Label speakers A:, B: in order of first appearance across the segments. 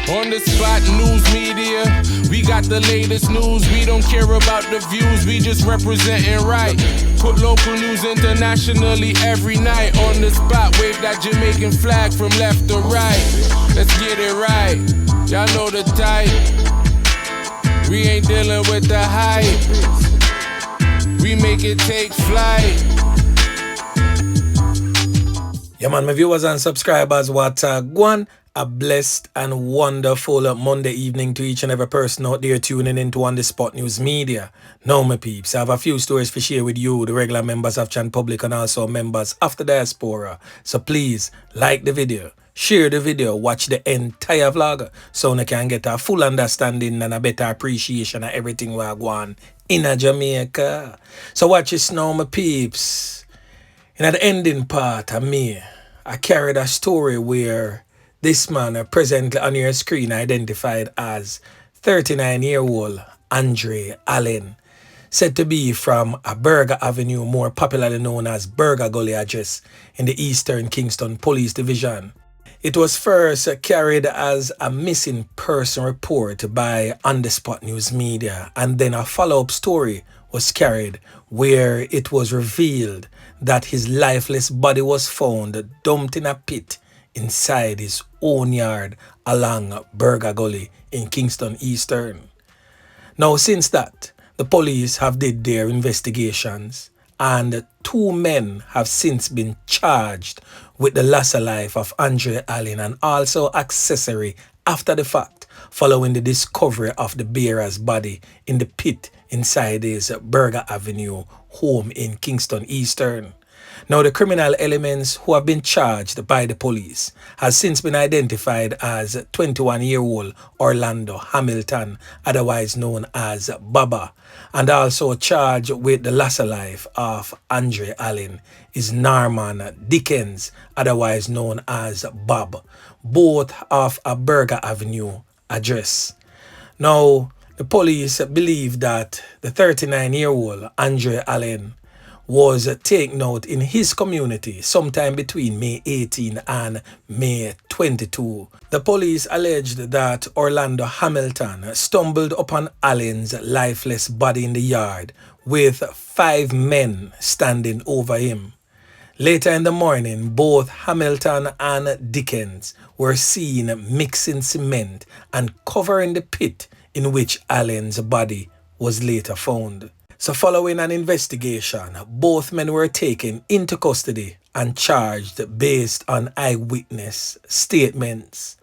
A: On the spot news media, we got the latest news. We don't care about the views, we just representing right. Put local news internationally every night. On the spot, wave that Jamaican flag from left to right. Let's get it right, y'all know the type. We ain't dealing with the hype, we make it take flight.
B: Yeah man, my viewers and subscribers, what one. A blessed and wonderful Monday evening to each and every person out there tuning into On The Spot News Media. Now my peeps, I have a few stories to share with you, the regular members of Chan Public and also members of the diaspora. So please, like the video, share the video, watch the entire vlog so you can get a full understanding and a better appreciation of everything we're going in Jamaica. So watch this now my peeps. In the ending part of me, I carried a story where this man, presently on your screen, identified as 39-year-old Andre Allen, said to be from a Burger Avenue, more popularly known as Burger Gully address in the Eastern Kingston Police Division. It was first carried as a missing person report by On The Spot News Media, and then a follow-up story was carried where it was revealed that his lifeless body was found dumped in a pit inside his own yard along Burger Gully in Kingston Eastern. Now since that, the police have did their investigations and 2 men have since been charged with the loss of life of Andre Allen and also accessory after the fact following the discovery of the bearer's body in the pit inside his Burger Avenue home in Kingston Eastern. Now, the criminal elements who have been charged by the police has since been identified as 21-year-old Orlando Hamilton, otherwise known as Baba, and also charged with the loss of life of Andre Allen is Norman Dickens, otherwise known as Bob, both of a Burger Avenue address. Now, the police believe that the 39-year-old Andre Allen was taken out in his community sometime between May 18 and May 22. The police alleged that Orlando Hamilton stumbled upon Allen's lifeless body in the yard with 5 men standing over him. Later in the morning, both Hamilton and Dickens were seen mixing cement and covering the pit in which Allen's body was later found. So following an investigation, both men were taken into custody and charged based on eyewitness statements.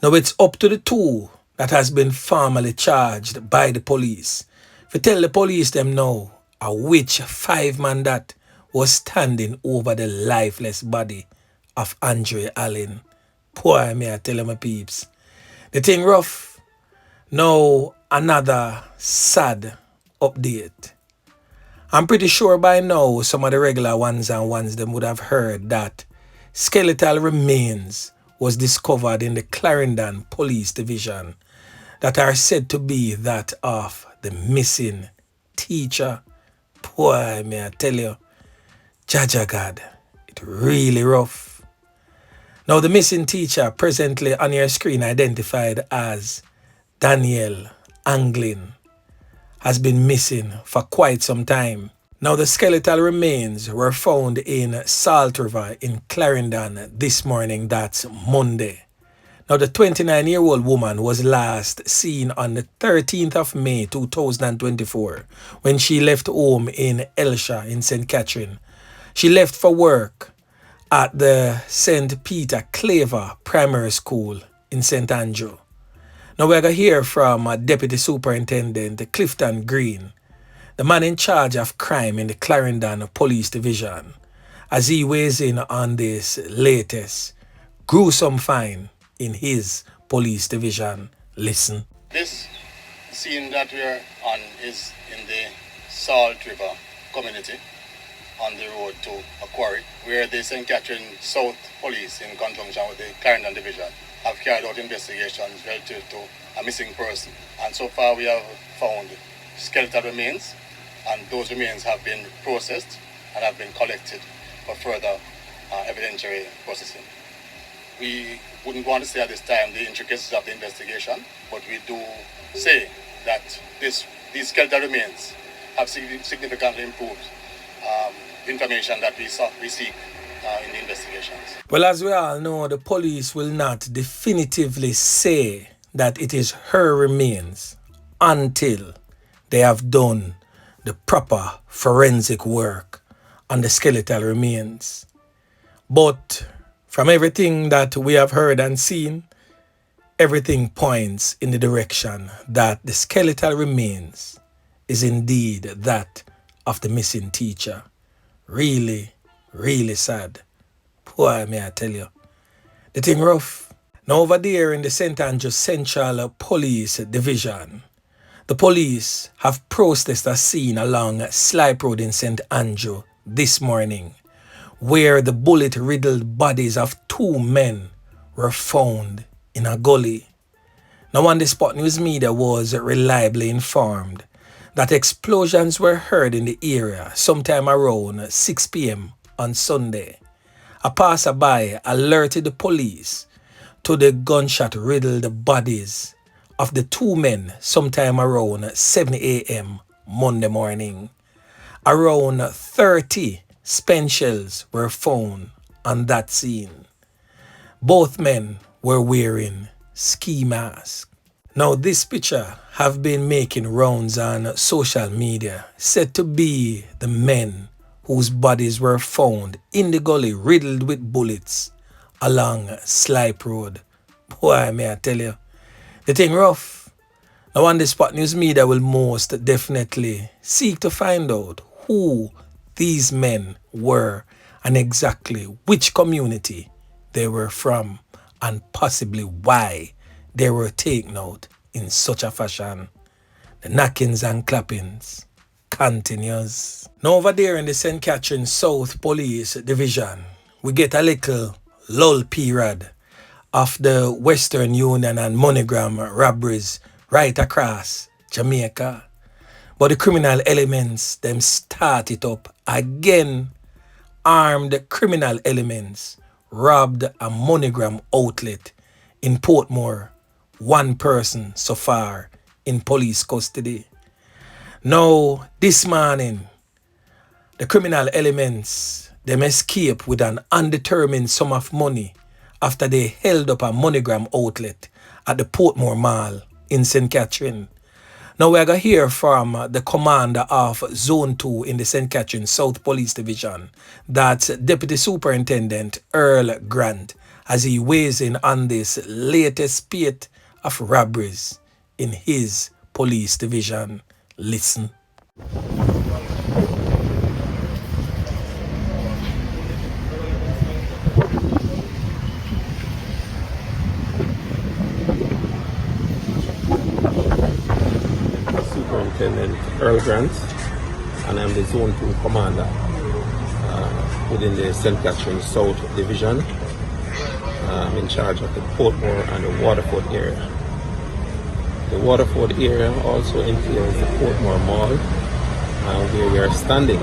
B: Now it's up to the 2 that has been formally charged by the police. If you tell the police them now, which 5 man that was standing over the lifeless body of Andre Allen. Boy, may I tell you my peeps. The thing rough. Now another sad update. I'm pretty sure by now some of the regular ones them would have heard that skeletal remains was discovered in the Clarendon Police Division that are said to be that of the missing teacher. Boy, may I tell you, Jaja God, it really rough. Now the missing teacher presently on your screen identified as Danielle Anglin has been missing for quite some time. Now the skeletal remains were found in Salt River in Clarendon this morning, that's Monday. Now the 29-year-old woman was last seen on the 13th of May 2024 when she left home in Elsha in St. Catherine. She left for work at the St. Peter Claver Primary School in St. Andrew. Now we're going to hear from Deputy Superintendent Clifton Green, the man in charge of crime in the Clarendon Police Division, as he weighs in on this latest gruesome find in his police division. Listen.
C: This scene that we're on is in the Salt River community on the road to a quarry, where the St. Catherine South Police in conjunction with the Clarendon Division have carried out investigations relative to a missing person. And so far we have found skeletal remains, and those remains have been processed and have been collected for further evidentiary processing. We wouldn't want to say at this time the intricacies of the investigation, but we do say that these skeletal remains have significantly improved information that we seek in the investigations.
B: Well, as we all know, the police will not definitively say that it is her remains until they have done the proper forensic work on the skeletal remains. But from everything that we have heard and seen, everything points in the direction that the skeletal remains is indeed that of the missing teacher. Really, really sad. Boy, may I tell you. The thing rough. Now over there in the St. Andrews Central Police Division, the police have processed a scene along Slipe Road in St. Andrew this morning, where the bullet-riddled bodies of 2 men were found in a gully. Now on the Spot News Media was reliably informed that explosions were heard in the area sometime around 6 p.m. on Sunday. A passerby alerted the police to the gunshot-riddled bodies of the 2 men sometime around 7 a.m. Monday morning. Around 30 spent shells were found on that scene. Both men were wearing ski masks. Now this picture have been making rounds on social media, said to be the men whose bodies were found in the gully riddled with bullets along Slipe Road. Boy, may I tell you, the thing rough. Now on the Spot News Media will most definitely seek to find out who these men were and exactly which community they were from and possibly why they were taken out in such a fashion. The knockings and clappings continues. Now over there in the St. Catherine South Police Division, we get a little lull period of the Western Union and MoneyGram robberies right across Jamaica. But the criminal elements, them start it up again. Armed criminal elements robbed a MoneyGram outlet in Portmore. 1 person so far in police custody. Now, this morning, the criminal elements, them escape with an undetermined sum of money after they held up a MoneyGram outlet at the Portmore Mall in St. Catherine. Now we're going to hear from the commander of Zone 2 in the St. Catherine South Police Division. That's Deputy Superintendent Earl Grant, as he weighs in on this latest spate of robberies in his police division. Listen.
D: Superintendent Earl Grant, and I'm the Zone 2 Commander within the St. Catherine South Division. I'm in charge of the Portmore and the Waterford area. The Waterford area also entails the Portmore Mall, where we are standing.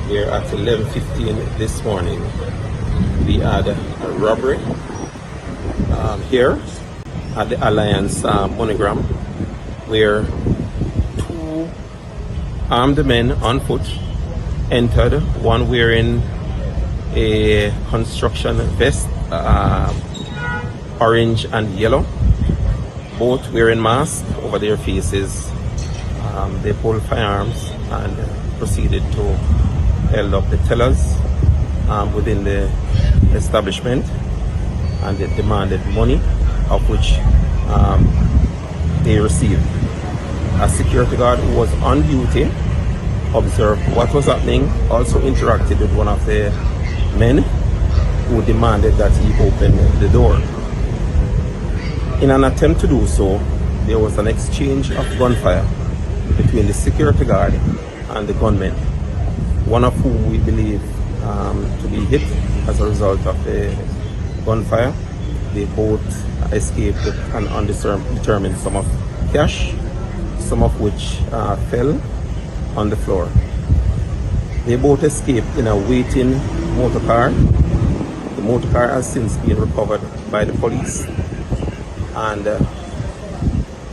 D: Here at 11:15 this morning, we had a robbery here at the Alliance MoneyGram, where 2 armed men on foot entered, one wearing a construction vest, orange and yellow, both wearing masks over their faces. They pulled firearms and proceeded to held up the tellers within the establishment, and they demanded money, of which they received. A security guard who was on duty observed what was happening, also interacted with one of the men who demanded that he open the door. In an attempt to do so, there was an exchange of gunfire between the security guard and the gunmen, one of whom we believe to be hit as a result of the gunfire. They both escaped with an undetermined sum of cash, some of which fell on the floor. They both escaped in a waiting motor car. The motor car has since been recovered by the police, and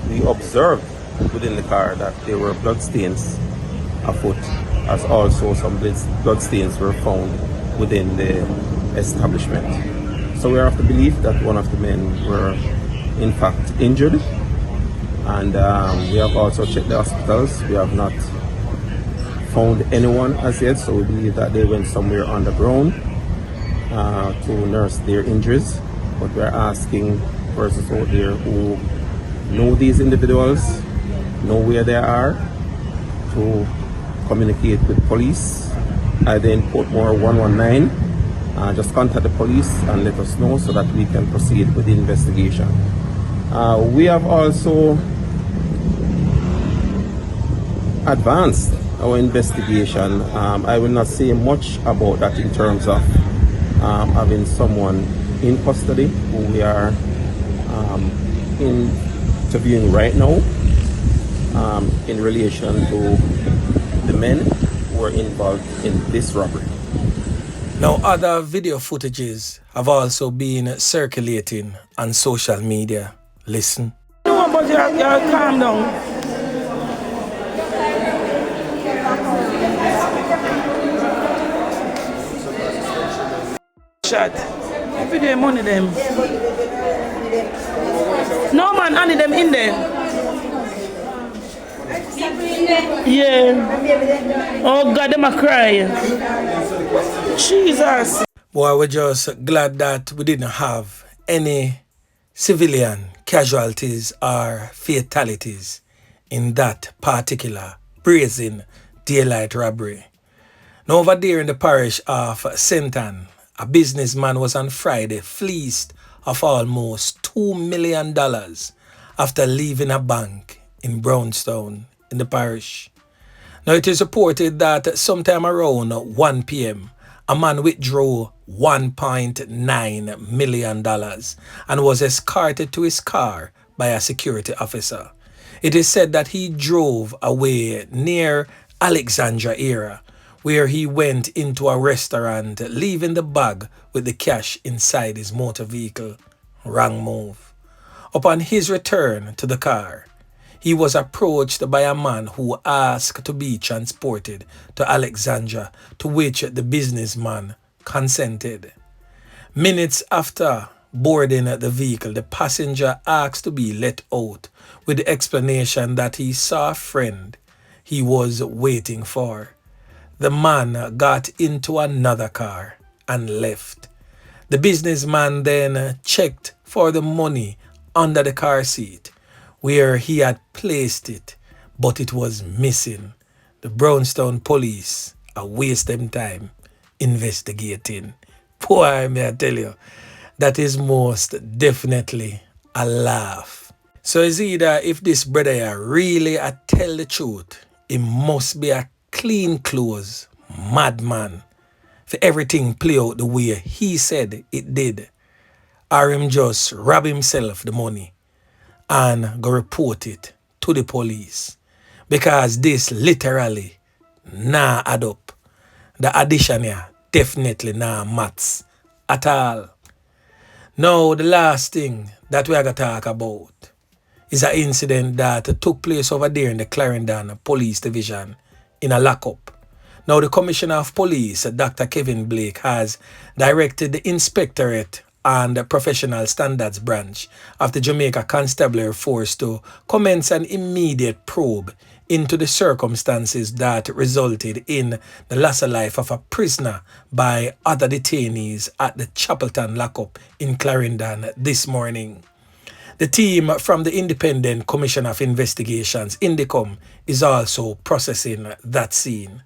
D: we observed within the car that there were bloodstains afoot, as also some bloodstains were found within the establishment. So we are of the belief that one of the men were in fact injured, and we have also checked the hospitals. We have not found anyone as yet, so we believe that they went somewhere underground to nurse their injuries. But we're asking persons out there who know these individuals, know where they are, to communicate with police, either in Portmore 119, just contact the police and let us know so that we can proceed with the investigation. We have also advanced our investigation. I will not say much about that in terms of having someone in custody who we are interviewing right now in relation to the men who were involved in this robbery.
B: Now, other video footages have also been circulating on social media. Listen.
E: No, but you calm down. Shot. If you do money them. No man, I need them in there. Yeah. Oh God, them a cry. Jesus.
B: Boy, we're just glad that we didn't have any civilian casualties or fatalities in that particular brazen daylight robbery. Now over there in the parish of St. Ann, a businessman was on Friday fleeced of almost $2 million after leaving a bank in Brownstown in the parish. Now it is reported that sometime around 1 p.m. a man withdrew $1.9 million and was escorted to his car by a security officer. It is said that he drove away near Alexandra area, where he went into a restaurant, leaving the bag with the cash inside his motor vehicle. Wrong move. Upon his return to the car, he was approached by a man who asked to be transported to Alexandra, to which the businessman consented. Minutes after boarding the vehicle, the passenger asked to be let out with the explanation that he saw a friend he was waiting for. The man got into another car and left. The businessman then checked for the money under the car seat where he had placed it, but it was missing. The Brownstown police are wasting time investigating. Boy, may I tell you, that is most definitely a laugh. So it's either if this brother here really tell the truth, it must be a clean clothes madman for everything play out the way he said it did, or him just rob himself the money and go report it to the police, because this literally nah add up. The addition here definitely nah maths at all. Now the last thing that we are going to talk about is an incident that took place over there in the Clarendon Police Division in a lockup. Now the Commissioner of Police, Dr. Kevin Blake, has directed the Inspectorate and Professional Standards Branch of the Jamaica Constabulary Force to commence an immediate probe into the circumstances that resulted in the loss of life of a prisoner by other detainees at the Chapelton lockup in Clarendon this morning. The team from the Independent Commission of Investigations, INDECOM, is also processing that scene.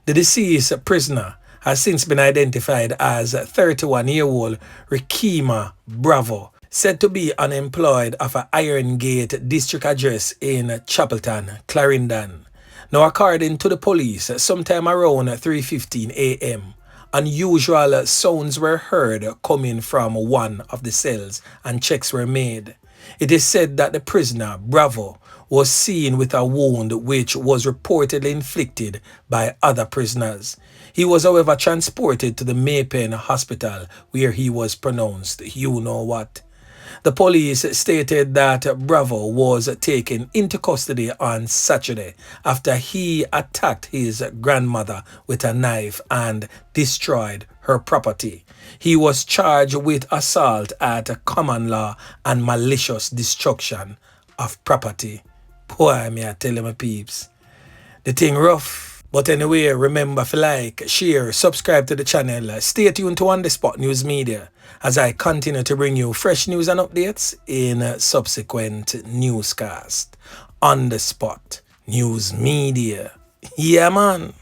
B: The deceased prisoner has since been identified as 31-year-old Rikima Bravo, said to be unemployed of a Iron Gate district address in Chapelton, Clarendon. Now, according to the police, sometime around 3:15 a.m., unusual sounds were heard coming from one of the cells and checks were made. It is said that the prisoner, Bravo, was seen with a wound which was reportedly inflicted by other prisoners. He was, however, transported to the Maypen Hospital where he was pronounced you know what. The police stated that Bravo was taken into custody on Saturday after he attacked his grandmother with a knife and destroyed her property. He was charged with assault at common law and malicious destruction of property. Boy, me I tell you, my peeps, the thing rough. But anyway, remember to like, share, subscribe to the channel. Stay tuned to On The Spot News Media as I continue to bring you fresh news and updates in subsequent newscasts. On The Spot News Media. Yeah, man.